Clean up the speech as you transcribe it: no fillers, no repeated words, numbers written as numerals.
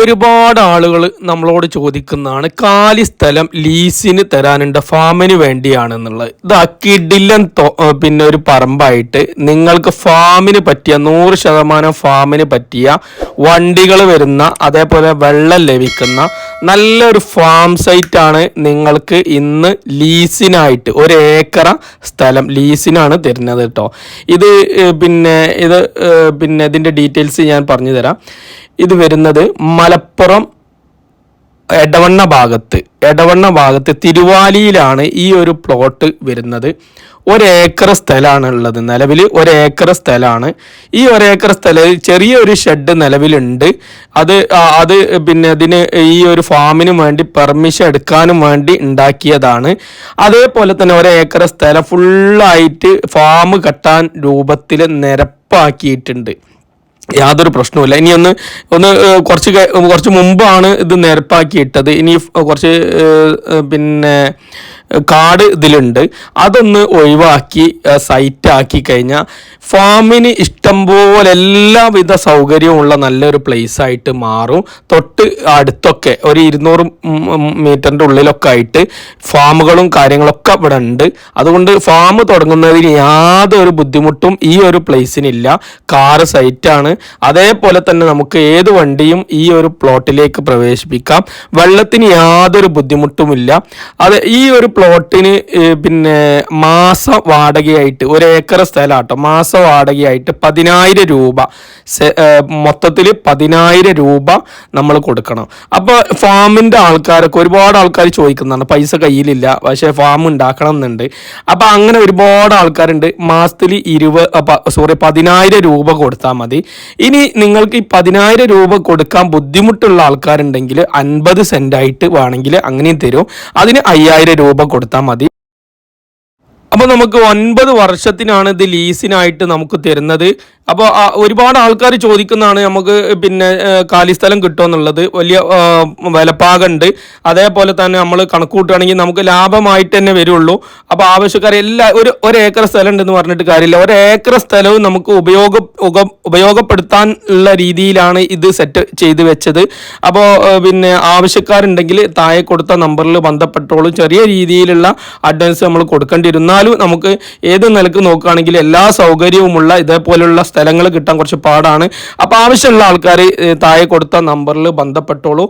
ഒരുപാട് ആളുകൾ നമ്മളോട് ചോദിക്കുന്നതാണ് കാലി സ്ഥലം ലീസിന് തരാനുണ്ട് ഫാമിന് വേണ്ടിയാണെന്നുള്ളത്. ഇത് കിടിലൻ പിന്നെ ഒരു പറമ്പായിട്ട് നിങ്ങൾക്ക് ഫാമിന് പറ്റിയ 100% ഫാമിന് പറ്റിയ വണ്ടികൾ വരുന്ന അതേപോലെ വെള്ളം ലഭിക്കുന്ന നല്ലൊരു ഫാം സൈറ്റാണ് നിങ്ങൾക്ക് ഇന്ന് ലീസിനായിട്ട് 1 ഏക്കർ സ്ഥലം ലീസിനാണ് തരുന്നത് കേട്ടോ. ഇത് പിന്നെ ഇതിൻ്റെ ഡീറ്റെയിൽസ് ഞാൻ പറഞ്ഞു തരാം. ഇത് വരുന്നത് മലപ്പുറം എടവണ്ണ ഭാഗത്ത് തിരുവാലിയിലാണ് ഈ ഒരു പ്ലോട്ട് വരുന്നത്. 1 ഏക്കർ സ്ഥലമാണ് ഉള്ളത്. നിലവിൽ 1 ഏക്കർ സ്ഥലമാണ്. ഈ 1 ഏക്കർ സ്ഥലം ചെറിയൊരു ഷെഡ് നിലവിലുണ്ട്. അത് പിന്നെ ഇതിന് ഈ ഒരു ഫാമിന് വേണ്ടി പെർമിഷൻ എടുക്കാനും വേണ്ടി ഉണ്ടാക്കിയതാണ്. അതേപോലെ തന്നെ 1 ഏക്കർ സ്ഥലം ഫുള്ളായിട്ട് ഫാം കെട്ടാൻ രൂപത്തിൽ നിരപ്പാക്കിയിട്ടുണ്ട്. യാതൊരു പ്രശ്നവുമില്ല. ഇനി കുറച്ച് മുമ്പാണ് ഇത് നിരപ്പാക്കിയിട്ടത്. ഇനി കുറച്ച് പിന്നെ കാട് ഇതിലുണ്ട്. അതൊന്ന് ഒഴിവാക്കി സൈറ്റാക്കി കഴിഞ്ഞാൽ ഫാമിന് ഇഷ്ടംപോലെ എല്ലാവിധ സൗകര്യമുള്ള നല്ലൊരു പ്ലേസ് ആയിട്ട് മാറും. തൊട്ട് അടുത്തൊക്കെ ഒരു 200 മീറ്ററിൻ്റെ ഉള്ളിലൊക്കെ ആയിട്ട് ഫാമുകളും കാര്യങ്ങളൊക്കെ ഇവിടെ ഉണ്ട്. അതുകൊണ്ട് ഫാം തുടങ്ങുന്നതിന് യാതൊരു ബുദ്ധിമുട്ടും ഈ ഒരു പ്ലേസിനില്ല. കാറ് സൈറ്റാണ്. അതേപോലെ തന്നെ നമുക്ക് ഏത് വണ്ടിയും ഈ ഒരു പ്ലോട്ടിലേക്ക് പ്രവേശിപ്പിക്കാം. വെള്ളത്തിന് യാതൊരു ബുദ്ധിമുട്ടുമില്ല. ഈ ഒരു പ്ലോട്ടിന് പിന്നെ മാസ വാടകയായിട്ട് 1 ഏക്കർ സ്ഥലമാട്ടോ, മാസ വാടകയായിട്ട് 10,000 രൂപ, മൊത്തത്തിൽ 10,000 രൂപ നമ്മൾ കൊടുക്കണം. അപ്പോൾ ഫാമിൻ്റെ ആൾക്കാരൊക്കെ ഒരുപാട് ആൾക്കാർ ചോദിക്കുന്നതാണ്, പൈസ കയ്യിലില്ല പക്ഷേ ഫാം ഉണ്ടാക്കണം എന്നുണ്ട്. അപ്പോൾ അങ്ങനെ ഒരുപാട് ആൾക്കാരുണ്ട്. മാസത്തിൽ 10,000 രൂപ കൊടുത്താൽ മതി. ഇനി നിങ്ങൾക്ക് ഈ 10,000 രൂപ കൊടുക്കാൻ ബുദ്ധിമുട്ടുള്ള ആൾക്കാരുണ്ടെങ്കിൽ 50 സെൻറ്റായിട്ട് വേണമെങ്കിൽ അങ്ങനെയും തരും. അതിന് 5,000 രൂപ കൊടുത്താൽ മതി. അപ്പോൾ നമുക്ക് 9 വർഷത്തിനാണ് ഇത് ലീസിനായിട്ട് നമുക്ക് തരുന്നത്. അപ്പോൾ ഒരുപാട് ആൾക്കാർ ചോദിക്കുന്നതാണ് നമുക്ക് പിന്നെ കാലിസ്ഥലം കിട്ടുമെന്നുള്ളത്. വലിയ വിലപ്പാകുണ്ട്. അതേപോലെ തന്നെ നമ്മൾ കണക്ക് കൂട്ടുകയാണെങ്കിൽ നമുക്ക് ലാഭമായിട്ട് തന്നെ വരുള്ളൂ. അപ്പോൾ ആവശ്യക്കാർ ഒരു ഏക്കർ സ്ഥലം ഉണ്ടെന്ന് പറഞ്ഞിട്ട് കാര്യമില്ല. 1 ഏക്കർ സ്ഥലവും നമുക്ക് ഉപയോഗപ്പെടുത്താൻ ഉള്ള രീതിയിലാണ് ഇത് സെറ്റ് ചെയ്ത് വെച്ചത്. അപ്പോൾ പിന്നെ ആവശ്യക്കാരുണ്ടെങ്കിൽ താഴെ കൊടുത്ത നമ്പറിൽ ബന്ധപ്പെട്ടോളും. ചെറിയ രീതിയിലുള്ള അഡ്വാൻസ് നമ്മൾ കൊടുക്കേണ്ടിയിരുന്നാലും നമുക്ക് ഏത് നിലക്ക് നോക്കുകയാണെങ്കിൽ എല്ലാ സൗകര്യവുമുള്ള ഇതേപോലുള്ള സ്ഥലങ്ങൾ കിട്ടാൻ കുറച്ച് പാടാണ്. അപ്പോൾ ആവശ്യമുള്ള ആൾക്കാർ താഴെ കൊടുത്ത നമ്പറിൽ ബന്ധപ്പെട്ടോളൂ.